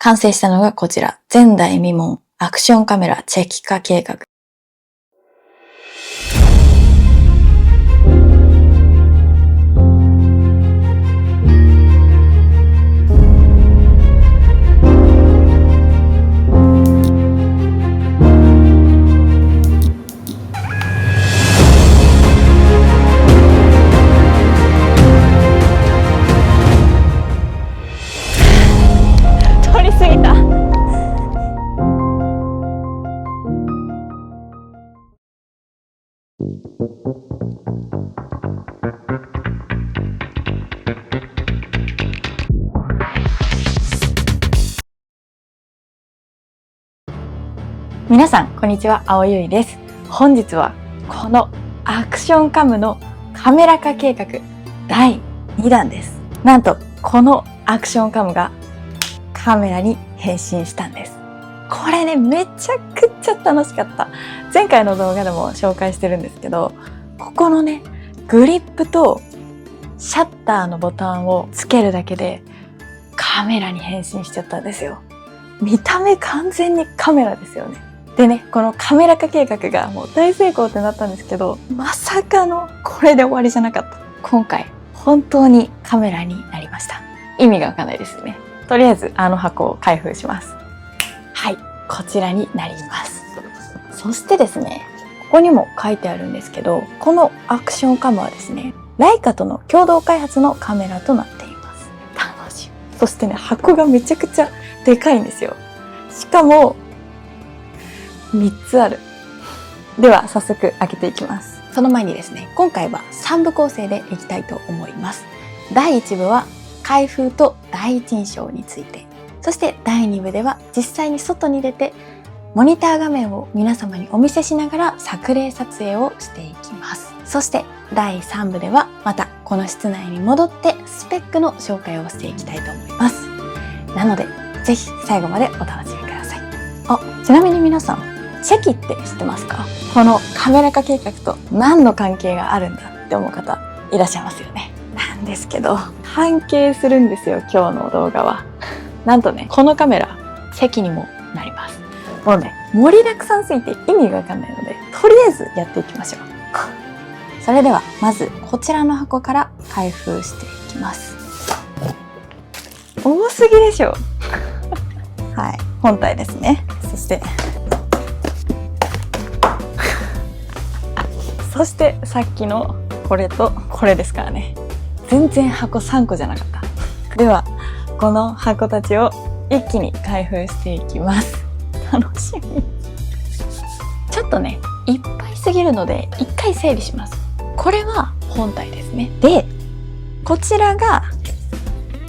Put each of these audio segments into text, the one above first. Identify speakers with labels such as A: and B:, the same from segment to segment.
A: 完成したのがこちら。前代未聞アクションカメラチェキ化計画。通り過ぎた。皆さんこんにちは、青ゆいです。本日はこのアクションカムのカメラ化計画第2弾です。なんとこのアクションカムがカメラに変身したんです。これね、めちゃくちゃ楽しかった。前回の動画でも紹介してるんですけど、ここのね、グリップとシャッターのボタンをつけるだけでカメラに変身しちゃったんですよ。見た目完全にカメラですよね。でね、このカメラ化計画がもう大成功ってなったんですけど、まさかのこれで終わりじゃなかった。今回本当にカメラになりました。意味がわかんないですよね。とりあえずあの箱を開封します。はい、こちらになります。そしてですね、ここにも書いてあるんですけど、このアクションカムはですね、ライカとの共同開発のカメラとなっています。楽しみ。そしてね、箱がめちゃくちゃでかいんですよ。しかも3つある。では早速開けていきます。その前にですね、今回は3部構成でいきたいと思います。第1部は開封と第一印象について、そして第2部では実際に外に出てモニター画面を皆様にお見せしながら作例撮影をしていきます。そして第3部ではまたこの室内に戻ってスペックの紹介をしていきたいと思います。なのでぜひ最後までお楽しみください。ちなみに皆さん、チェキって知ってますか？このカメラ化計画と何の関係があるんだって思う方いらっしゃいますよね。なんですけど、関係するんですよ、今日の動画は。なんとね、このカメラチェキにもなります。もうね、盛りだくさんすぎて意味がわかんないので、とりあえずやっていきましょう。それではまずこちらの箱から開封していきます。重すぎでしょ。はい、本体ですね。そしてさっきのこれとこれですからね。全然箱3個じゃなかった。ではこの箱たちを一気に開封していきます。楽しみ。ちょっとね、いっぱいすぎるので一回整理します。これは本体ですね。で、こちらが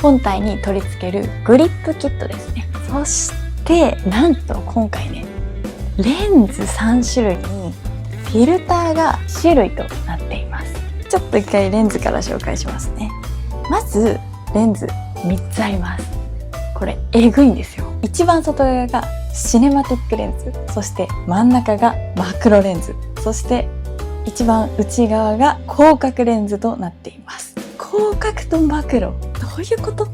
A: 本体に取り付けるグリップキットですね。そしてなんと今回ね、レンズ3種類にフィルターが種類となっています。ちょっと一回レンズから紹介しますね。まずレンズ3つあります。これえぐいんですよ。一番外側がシネマティックレンズ、そして真ん中がマクロレンズ、そして一番内側が広角レンズとなっています。広角とマクロ、どういうこと？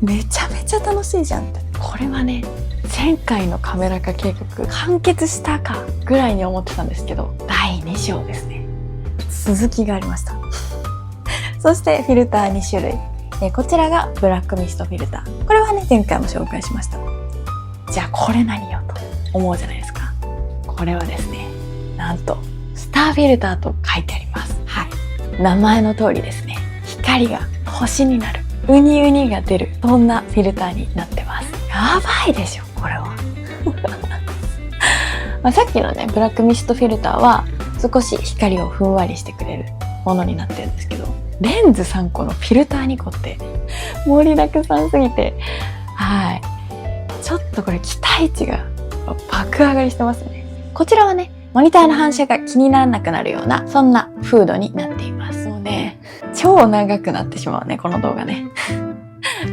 A: めちゃめちゃ楽しいじゃんって。これはね、前回のカメラ化計画完結したかぐらいに思ってたんですけど、第2章ですね。続きがありました。そしてフィルター2種類。こちらがブラックミストフィルター。これはね、前回も紹介しました。じゃあこれ何よと思うじゃないですか。これはですね、なんとスターフィルターと書いてあります。はい。名前の通りですね、光が星になる、ウニウニが出る、そんなフィルターになってます。やばいでしょ、これは。さっきのね、ブラックミストフィルターは少し光をふんわりしてくれるものになってるんですけど、レンズ3個のフィルター2個って盛りだくさんすぎて、はい、ちょっとこれ期待値が爆上がりしてますね。こちらはね、モニターの反射が気にならなくなるような、そんなフードになっています。もうね、超長くなってしまうね、この動画ね。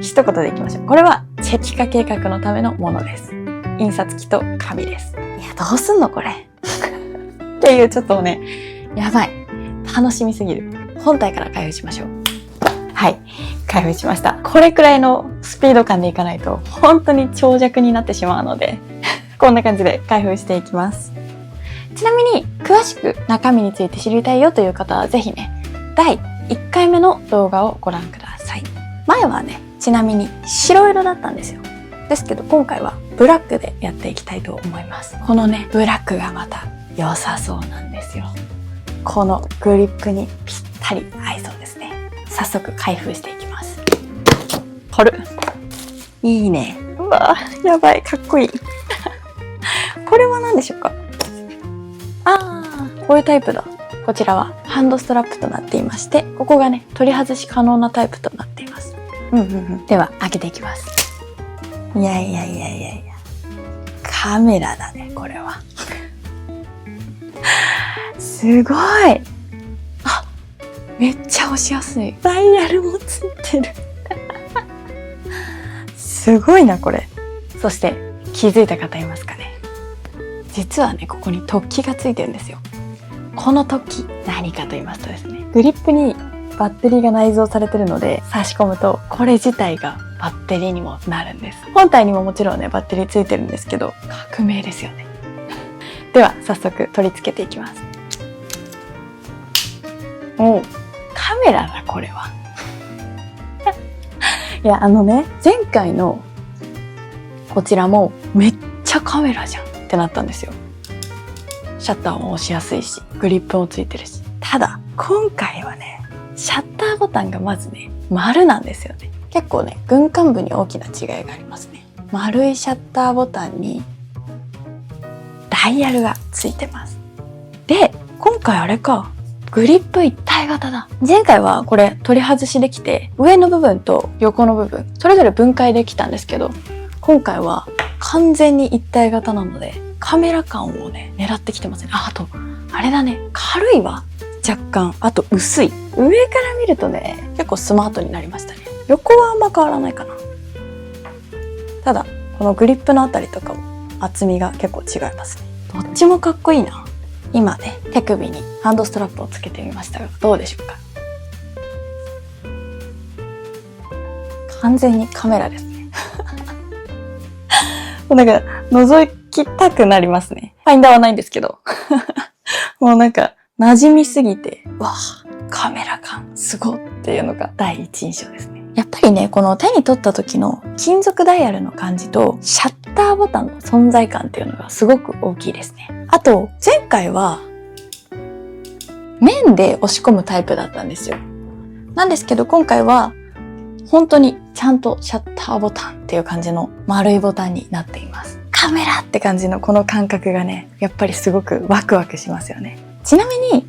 A: 一言でいきましょう。これはチェキ化計画のためのものです。印刷機と紙です。いや、どうすんのこれ。っていう、ちょっとね、やばい。楽しみすぎる。本体から開封しましょう。はい。開封しました。これくらいのスピード感でいかないと本当に長尺になってしまうのでこんな感じで開封していきます。ちなみに詳しく中身について知りたいよという方はぜひね、第1回目の動画をご覧ください。前はね、ちなみに白色だったんですよ。ですけど今回はブラックでやっていきたいと思います。このね、ブラックがまた良さそうなんですよ。このグリップにぴったり合いそうですね。早速開封していきます。貼る。いいね。うわー、やばい、かっこいい。これは何でしょうか？こういうタイプだ。こちらはハンドストラップとなっていまして、ここがね、取り外し可能なタイプとなっています。では、開けていきます。いや。カメラだね、これは。すごい。あ、めっちゃ押しやすい。ダイヤルもついてる。すごいな、これ。そして、気づいた方いますかね？実はね、ここに突起がついてるんですよ。この突起、何かと言いますとですね、グリップにバッテリーが内蔵されてるので、差し込むと、これ自体がバッテリーにもなるんです。本体にももちろんね、バッテリーついてるんですけど、革命ですよね。では、早速取り付けていきます。おう、カメラだ、これは。いや、前回のこちらもめっちゃカメラじゃんってなったんですよ。シャッターも押しやすいし、グリップもついてるし。ただ、今回はね、シャッターボタンがまずね、丸なんですよね。結構ね、軍艦部に大きな違いがありますね。丸いシャッターボタンに、ダイヤルがついてます。で、今回あれか、グリップ一体型だ。前回はこれ取り外しできて、上の部分と横の部分、それぞれ分解できたんですけど、今回は完全に一体型なので、カメラ感をね、狙ってきてますね。あと、あれだね、軽いわ。若干。あと、薄い。上から見るとね、結構スマートになりましたね。横はあんま変わらないかな。ただ、このグリップのあたりとかも厚みが結構違いますね。どっちもかっこいいな。今ね、手首にハンドストラップをつけてみましたが、どうでしょうか？完全にカメラですね。なんか、覗きたくなりますね。ファインダーはないんですけど。もうなんか、馴染みすぎて、わあ、カメラ感すごっていうのが第一印象ですね。やっぱりね、この手に取った時の金属ダイヤルの感じと、シャッターボタンの存在感っていうのがすごく大きいですね。あと、前回は、面で押し込むタイプだったんですよ。なんですけど、今回は、本当にちゃんとシャッターボタンっていう感じの丸いボタンになっています。カメラって感じのこの感覚がね、やっぱりすごくワクワクしますよね。ちなみに、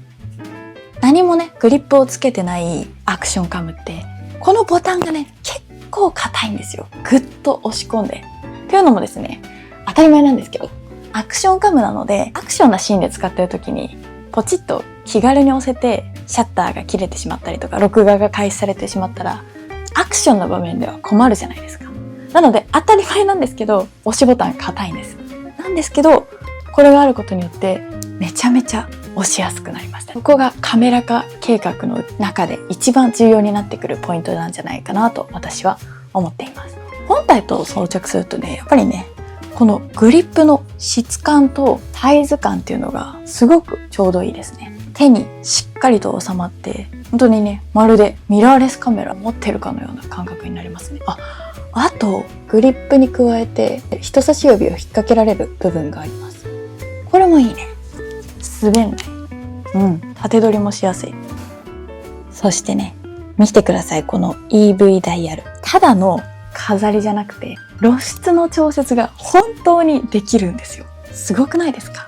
A: 何もね、グリップをつけてないアクションカムって、このボタンがね、結構硬いんですよ。ぐっと押し込んで。っていうのもですね、当たり前なんですけど、アクションカムなので、アクションなシーンで使ってる時に、ポチッと気軽に押せて、シャッターが切れてしまったりとか、録画が開始されてしまったら、アクションの場面では困るじゃないですか。なので当たり前なんですけど、押しボタン硬いんです。なんですけど、これがあることによってめちゃめちゃ押しやすくなりました。ここがカメラ化計画の中で一番重要になってくるポイントなんじゃないかなと私は思っています。本体と装着するとね、やっぱりね、このグリップの質感とサイズ感っていうのがすごくちょうどいいですね。手にしっかりと収まって、本当にね、まるでミラーレスカメラ持ってるかのような感覚になりますね。あと、グリップに加えて人差し指を引っ掛けられる部分があります。これもいいね。滑んない。縦取りもしやすい。そしてね、見てください、この EV ダイヤル。ただの飾りじゃなくて、露出の調節が本当にできるんですよ。すごくないですか？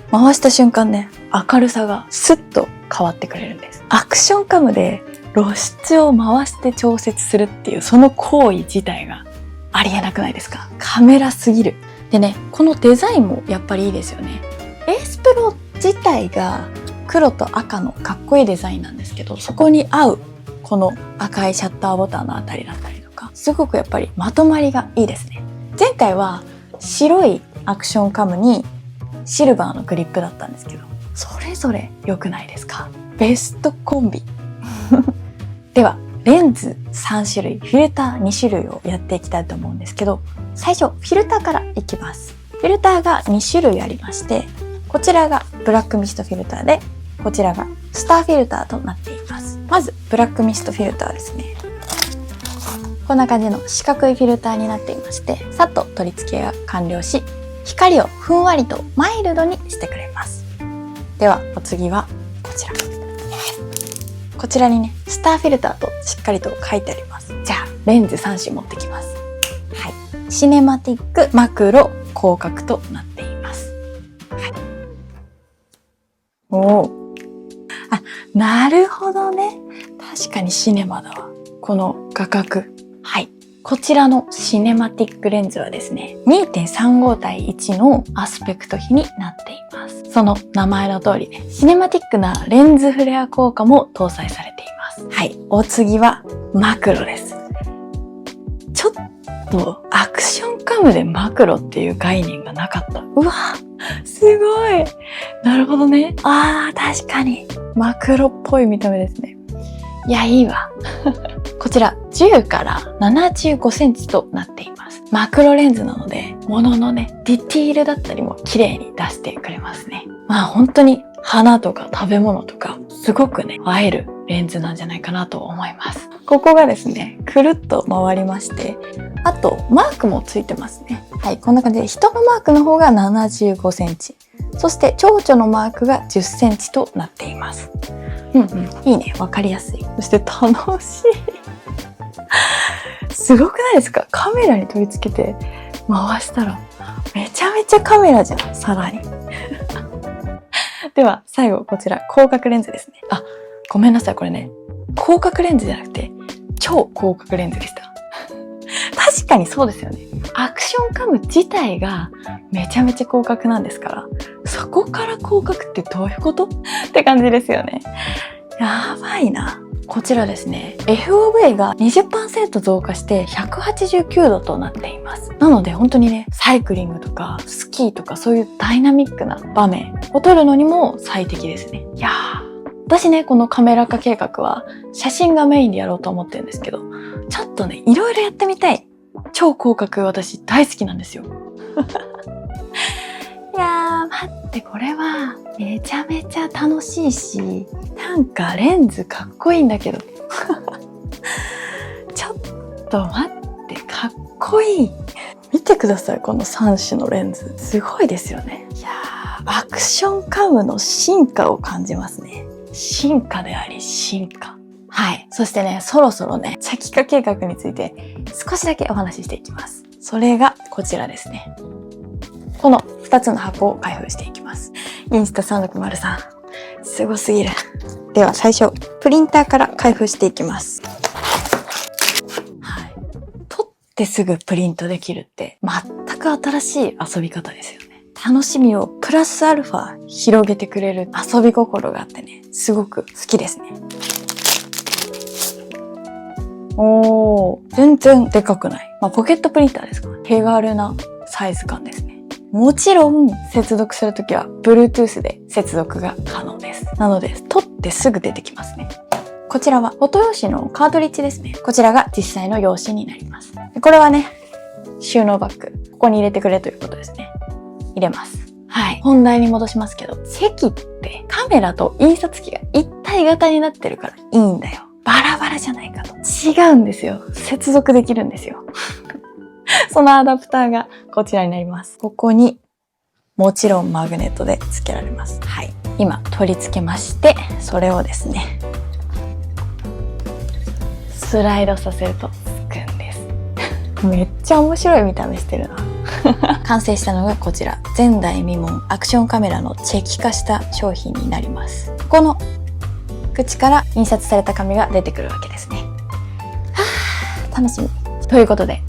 A: 回した瞬間ね、明るさがスッと変わってくれるんです。アクションカムで露出を回して調節するっていうその行為自体がありえなくないですか？カメラすぎる。でね、このデザインもやっぱりいいですよね。エースプロ自体が黒と赤のかっこいいデザインなんですけど、そこに合うこの赤いシャッターボタンのあたりだったりとか、すごくやっぱりまとまりがいいですね。前回は白いアクションカムにシルバーのグリップだったんですけど、それぞれ良くないですか？ベストコンビ。では、レンズ3種類、フィルター2種類をやっていきたいと思うんですけど、最初、フィルターからいきます。フィルターが2種類ありまして、こちらがブラックミストフィルターで、こちらがスターフィルターとなっています。まず、ブラックミストフィルターですね。こんな感じの四角いフィルターになっていまして、さっと取り付けが完了し、光をふんわりとマイルドにしてくれます。では、お次はこちら。こちらにね、スターフィルターとしっかりと書いてあります。じゃあ、レンズ3種持ってきます。はい。シネマティック、マクロ、広角となっています。はい。おー。あ、なるほどね。確かにシネマだわ。この画角。はい。こちらのシネマティックレンズはですね、2.35 対1のアスペクト比になっています。その名前の通りね、シネマティックなレンズフレア効果も搭載されています。はい。お次はマクロです。ちょっとアクションカムでマクロっていう概念がなかった。うわ、すごい。なるほどね。確かに。マクロっぽい見た目ですね。いや、いいわ。こちら10から75センチとなっています。マクロレンズなので、物のね、ディティールだったりも綺麗に出してくれますね。まあ本当に花とか食べ物とか、すごくね、映えるレンズなんじゃないかなと思います。ここがですね、くるっと回りまして、あとマークもついてますね。はい、こんな感じで人のマークの方が75センチ。そして蝶々のマークが10センチとなっています。いいね。わかりやすい。そして楽しい。すごくないですか？カメラに取り付けて回したらめちゃめちゃカメラじゃん。さらに。では最後こちら広角レンズですね。ごめんなさい。これね、広角レンズじゃなくて超広角レンズでした。確かにそうですよね。アクションカム自体がめちゃめちゃ広角なんですから、そこから広角ってどういうことって感じですよね。やばいな。こちらですね、FOV が 20% 増加して189度となっています。なので本当にね、サイクリングとかスキーとかそういうダイナミックな場面を撮るのにも最適ですね。いやー、私ね、このカメラ化計画は写真がメインでやろうと思ってるんですけど、ちょっとね、いろいろやってみたい。超広角私大好きなんですよ。いやー、待って、これはめちゃめちゃ楽しいし、なんかレンズかっこいいんだけど。ちょっと待って、かっこいい。見てください、この3種のレンズ。すごいですよね。いやー、アクションカムの進化を感じますね。進化であり進化。はい。そしてね、そろそろね、チャキ化計画について少しだけお話ししていきます。それがこちらですね。この2つの箱を開封していきます。インスタ360すごすぎる。では最初、プリンターから開封していきます。はい。撮ってすぐプリントできるって全く新しい遊び方ですよね。楽しみをプラスアルファ広げてくれる遊び心があってね、すごく好きですね。全然でかくない。ポケットプリンターですか？手軽なサイズ感ですね。もちろん接続するときは Bluetooth で接続が可能です。なので取ってすぐ出てきますね。こちらはフォト用紙のカートリッジですね。こちらが実際の用紙になります。これはね、収納バッグ。ここに入れてくれということですね。入れます。はい。本題に戻しますけど、席ってカメラと印刷機が一体型になってるからいいんだよ。バラバラじゃないかと。違うんですよ。接続できるんですよ。そのアダプターがこちらになります。ここにもちろんマグネットで付けられます。はい。今取り付けまして、それをですね、スライドさせると付くんです。めっちゃ面白い見た目してるな。完成したのがこちら。前代未聞アクションカメラのチェキ化した商品になります。この口から印刷された紙が出てくるわけですね。楽しみ。ということで、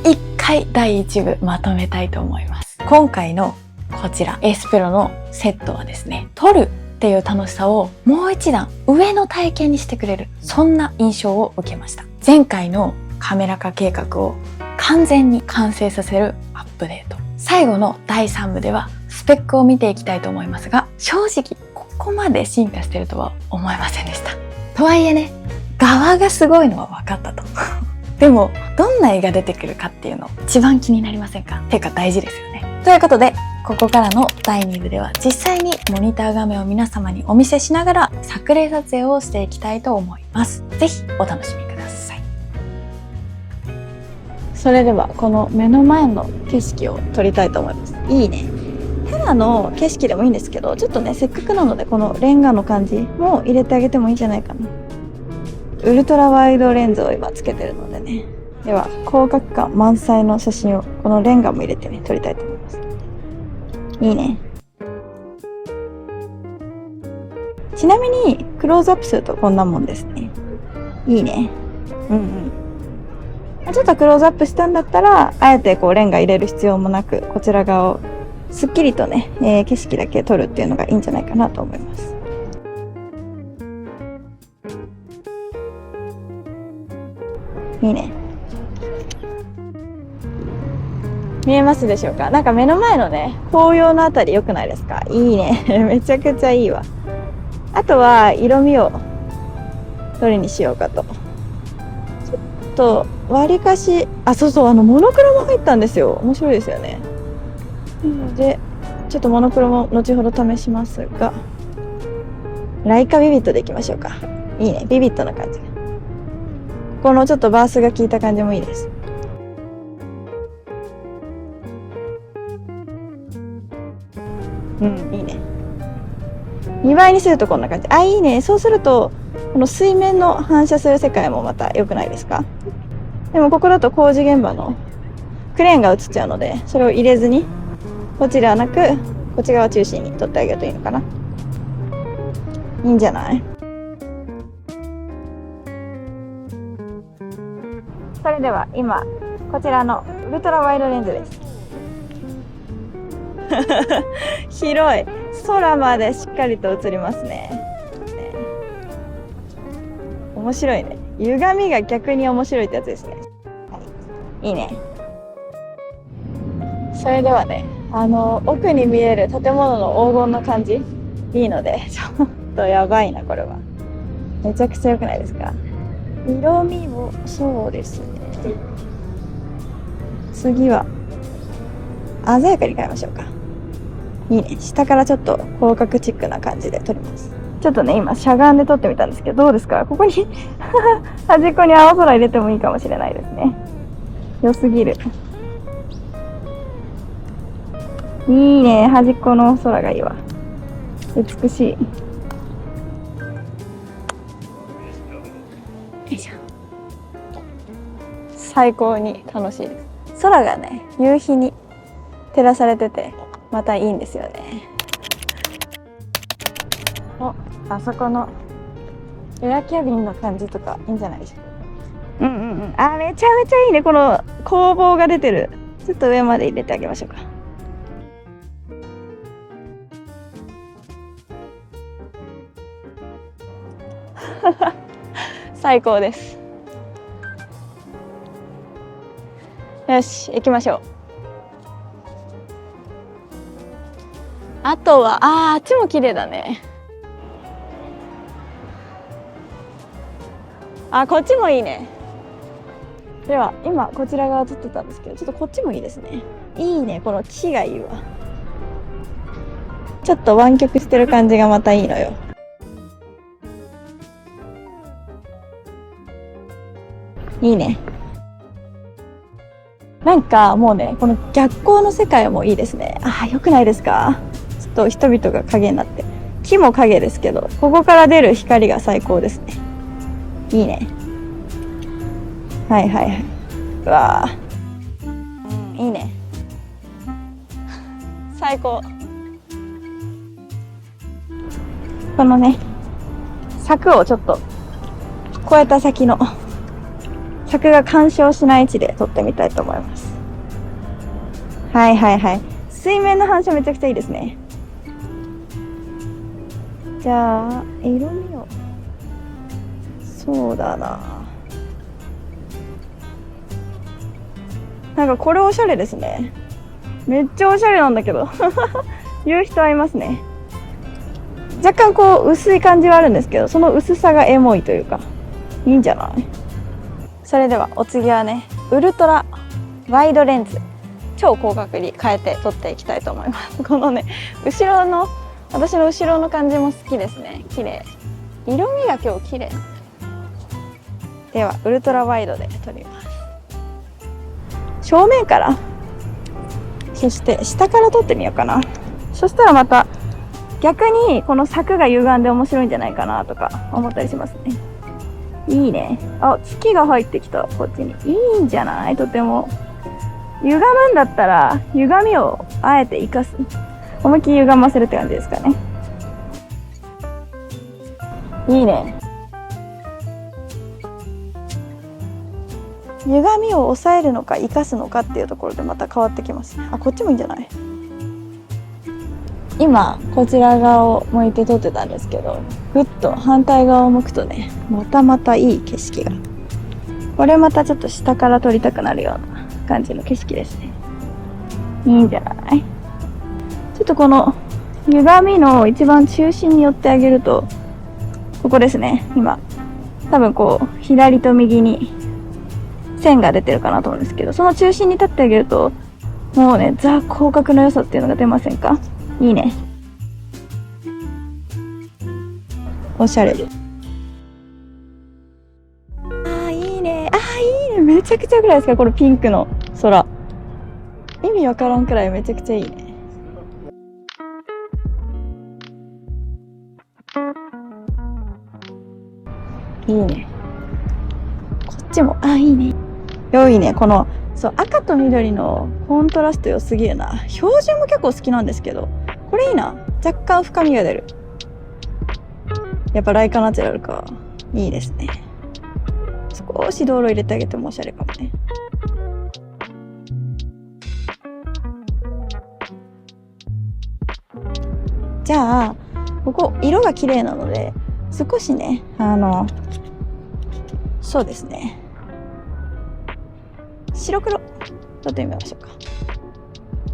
A: 一回第1部まとめたいと思います。今回のこちら、エースプロのセットはですね、撮るっていう楽しさをもう一段上の体験にしてくれる、そんな印象を受けました。前回のカメラ化計画を完全に完成させるアップデート。最後の第3部ではスペックを見ていきたいと思いますが、正直ここまで進化してるとは思いませんでした。とはいえね、側がすごいのは分かったと。でもどんな絵が出てくるかっていうの一番気になりませんか？ていうか大事ですよね。ということでここからの第2部では実際にモニター画面を皆様にお見せしながら作例撮影をしていきたいと思います。ぜひお楽しみください。それではこの目の前の景色を撮りたいと思います。いいね。ただの景色でもいいんですけど、ちょっとねせっかくなのでこのレンガの感じも入れてあげてもいいんじゃないかな。ウルトラワイドレンズを今つけてるのでね。では広角感満載の写真をこのレンガも入れてね撮りたいと思います。いいね。ちなみにクローズアップするとこんなもんですね。いいね。ちょっとクローズアップしたんだったらあえてこうレンガ入れる必要もなくこちら側をすっきりとね、景色だけ撮るっていうのがいいんじゃないかなと思います。いいね。見えますでしょうか？なんか目の前のね紅葉のあたり良くないですか？いいね。めちゃくちゃいいわ。あとは色味をどれにしようかと。ちょっと割りかしそうモノクロも入ったんですよ。面白いですよね。なのでちょっとモノクロも後ほど試しますが、ライカビビットでいきましょうか。いいね。ビビットな感じ。このちょっとバースが効いた感じもいいです。いいね。2倍にするとこんな感じ。いいね。そうするとこの水面の反射する世界もまた良くないですか？でもここだと工事現場のクレーンが映っちゃうので、それを入れずにこちらはなくこっち側中心に撮ってあげるといいのかな。いいんじゃない？それでは今こちらのウルトラワイドレンズです。広い。空までしっかりと映りますね。面白いね。歪みが逆に面白いってやつですね。いいね。それではね、奥に見える建物の黄金の感じいいので、ちょっとやばいなこれは。めちゃくちゃ良くないですか？色味をそうですね。次は鮮やかに変えましょうか。いいね。下からちょっと広角チックな感じで撮ります。ちょっとね今しゃがんで撮ってみたんですけど、どうですか？ここに端っこに青空入れてもいいかもしれないですね。良すぎる。いいね。端っこの空がいいわ。美しい。よいしょ。最高に楽しいです。空がね夕日に照らされててまたいいんですよね。あそこのエアキャビンの感じとかいいんじゃないでしょうか。めちゃめちゃいいね。この工房が出てる。ちょっと上まで入れてあげましょうか。最高です。よし行きましょう。あとはあっちも綺麗だね。こっちもいいね。では今こちら側撮ってたんですけど、ちょっとこっちもいいですね。いいね。この木がいいわ。ちょっと湾曲してる感じがまたいいのよ。いいね。なんかもうねこの逆光の世界もいいですね。良くないですか？ちょっと人々が影になって、木も影ですけどここから出る光が最高ですね。いいね。うわいいね。最高。このね柵をちょっと越えた先の柵が干渉しない位置で撮ってみたいと思います。水面の反射めちゃくちゃいいですね。じゃあ色味をそうだな。なんかこれおしゃれですね。めっちゃおしゃれなんだけど夕日と合いますね。若干こう薄い感じはあるんですけど、その薄さがエモいというかいいんじゃない？それではお次はね、ウルトラワイドレンズ、超広角に変えて撮っていきたいと思います。このね、後ろの、私の後ろの感じも好きですね。綺麗。色味が今日綺麗。ではウルトラワイドで撮ります。正面から、そして下から撮ってみようかな。そしたらまた逆にこの柵が歪んで面白いんじゃないかなとか思ったりしますね。いいね。あ、月が入ってきた。こっちにいいんじゃない？とても。歪むんだったら歪みをあえて生かす、思いっきり歪ませるって感じですかね。いいね。歪みを抑えるのか生かすのかっていうところでまた変わってきますね。あ、こっちもいいんじゃない？今こちら側を向いて撮ってたんですけど、ぐっと反対側を向くとね、またいい景色が。これまたちょっと下から撮りたくなるような感じの景色ですね。いいんじゃない？ちょっとこの歪みの一番中心に寄ってあげると、ここですね。今多分こう左と右に線が出てるかなと思うんですけど、その中心に立ってあげると、もうね、ザ広角の良さっていうのが出ませんか？いいね。おしゃれです。いいね。いいね。めちゃくちゃぐらいですか、このピンクの空。意味わからんくらいめちゃくちゃいいね。いいね。こっちも、いいね。良いね。この、そう、赤と緑のコントラスト良すぎるな。標準も結構好きなんですけど、これいいな。若干深みが出る。やっぱライカナチュラルか。いいですね。少し道路入れてあげてもおしゃれかもね。じゃあ、ここ色が綺麗なので、少しね、そうですね。白黒、撮ってみましょうか。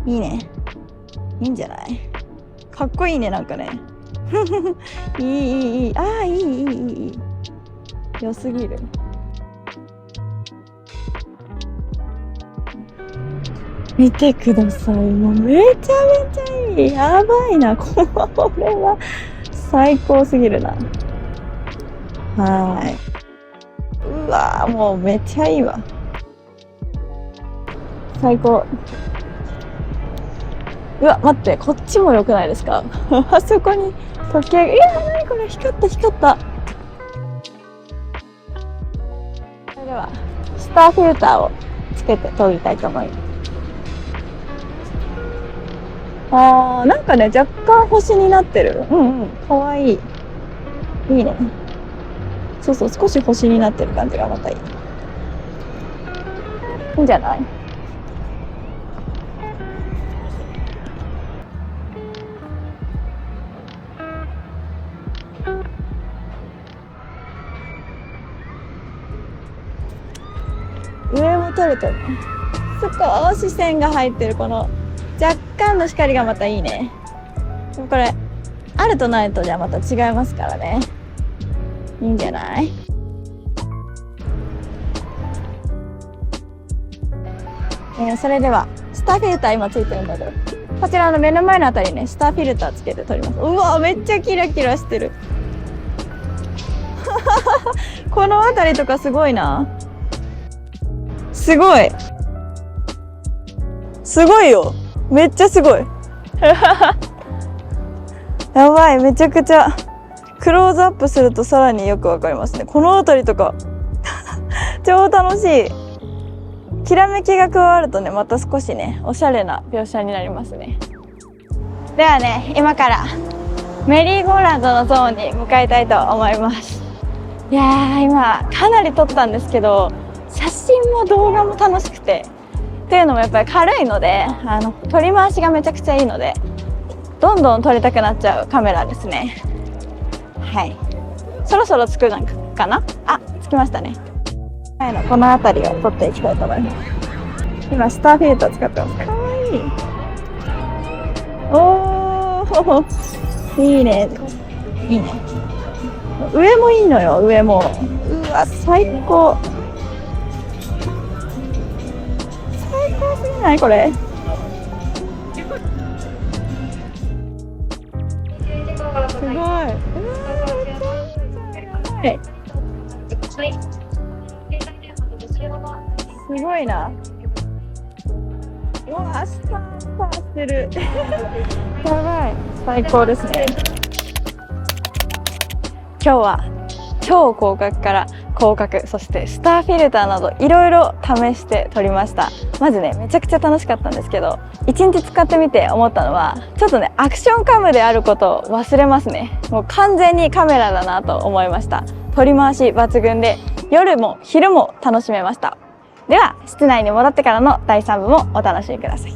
A: いいね。いいんじゃない？かっこいいね、なんかね。いい。いい。良すぎる。見てください。もうめちゃめちゃいい。やばいな。これは最高すぎるな。はい。うわー、もうめっちゃいいわ。最高。うわ、待って、こっちも良くないですか？あそこに時計が、いやー、なにこれ、光った。それでは、スターフィルターをつけて撮りたいと思います。なんかね、若干星になってる。かわいい。いいね。そう、少し星になってる感じがまたいい。いいんじゃない？上も撮れてるね。少し線が入ってるこの若干の光がまたいいね。でもこれあるとないとじゃまた違いますからね。いいんじゃない？それではスターフィルター今ついてるので、こちらの目の前のあたりね、スターフィルターつけて撮ります。うわ、めっちゃキラキラしてる。このあたりとかすごいな。すごいよ。めっちゃすごい。やばい、めちゃくちゃクローズアップするとさらによくわかりますね。このあたりとか超楽しい。きらめきが加わるとね、また少しね、おしゃれな描写になりますね。ではね、今からメリーゴーランドのゾーンに向かいたいと思います。いやー、今かなり撮ったんですけど、写真も動画も楽しくて、っていうのもやっぱり軽いので、撮り回しがめちゃくちゃいいので、どんどん撮りたくなっちゃうカメラですね。はい。そろそろ着くかな？着きましたね。前のこの辺りを撮っていきたいと思います。今スターフィルター使ってます。かわいい。おー、いいね。いいね。上もいいのよ、上も。うわ、最高。最高すぎないこれ。すごい。すごいな。うわ、スターしてる。やばい。最高ですね。今日は超広角から広角、そしてスターフィルターなどいろいろ試して撮りました。まずね、めちゃくちゃ楽しかったんですけど、1日使ってみて思ったのは、ちょっとね、アクションカムであることを忘れますね。もう完全にカメラだなと思いました。撮り回し抜群で、夜も昼も楽しめました。では、室内に戻ってからの第3部もお楽しみください。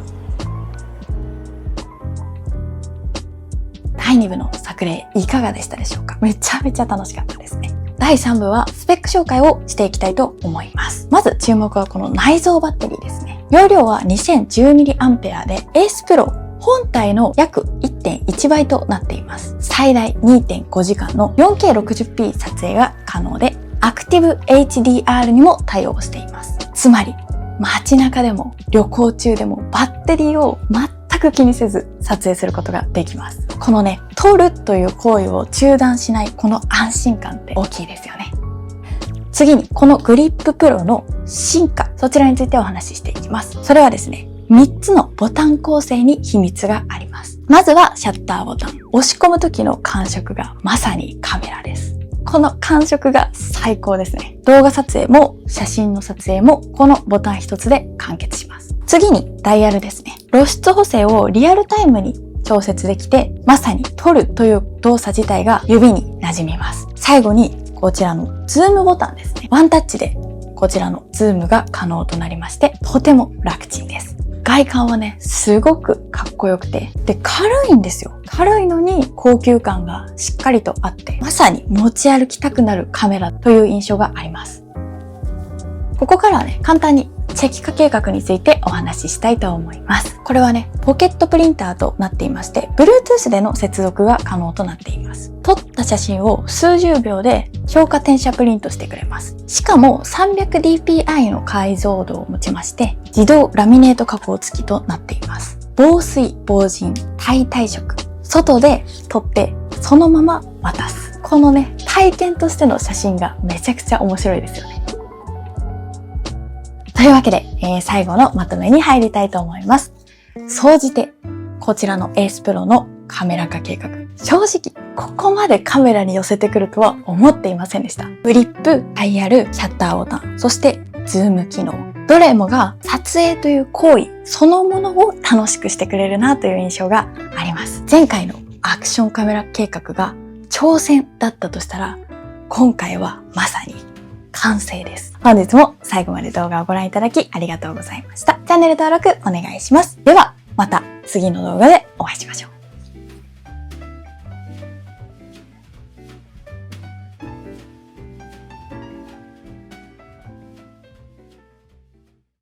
A: 第2部の作例いかがでしたでしょうか？めちゃめちゃ楽しかったですね。第3部はスペック紹介をしていきたいと思います。まず注目はこの内蔵バッテリーですね。容量は 2010mAh で Ace Pro本体の約 1.1 倍となっています。最大 2.5 時間の 4K60p 撮影が可能で Active HDR にも対応しています。つまり街中でも旅行中でもバッテリーを全く気にせず撮影することができます。このね、撮るという行為を中断しないこの安心感って大きいですよね。次にこのグリッププロの進化、そちらについてお話ししていきます。それはですね、3つのボタン構成に秘密があります。まずはシャッターボタン。押し込む時の感触がまさにカメラです。この感触が最高ですね。動画撮影も写真の撮影もこのボタン一つで完結します。次にダイヤルですね。露出補正をリアルタイムに調節できて、まさに撮るという動作自体が指に馴染みます。最後にこちらのズームボタンですね。ワンタッチでこちらのズームが可能となりまして、とても楽ちんです。外観はね、すごくかっこよくて、で、軽いんですよ。軽いのに高級感がしっかりとあって、まさに持ち歩きたくなるカメラという印象があります。ここからはね、簡単にチェキ化計画についてお話ししたいと思います。これはね、ポケットプリンターとなっていまして、Bluetooth での接続が可能となっています。撮った写真を数十秒で消化転写プリントしてくれます。しかも 300dpi の解像度を持ちまして、自動ラミネート加工付きとなっています。防水、防塵、耐耐色。外で撮ってそのまま渡す。このね、体験としての写真がめちゃくちゃ面白いですよね。というわけで、最後のまとめに入りたいと思います。総じて、こちらの Ace Pro のカメラ化計画。正直、ここまでカメラに寄せてくるとは思っていませんでした。グリップ、ダイヤル、シャッターボタン、そしてズーム機能。どれもが撮影という行為そのものを楽しくしてくれるなという印象があります。前回のアクションカメラ計画が挑戦だったとしたら、今回はまさに完成です。本日も最後まで動画をご覧いただきありがとうございました。チャンネル登録お願いします。ではまた次の動画でお会いしましょう。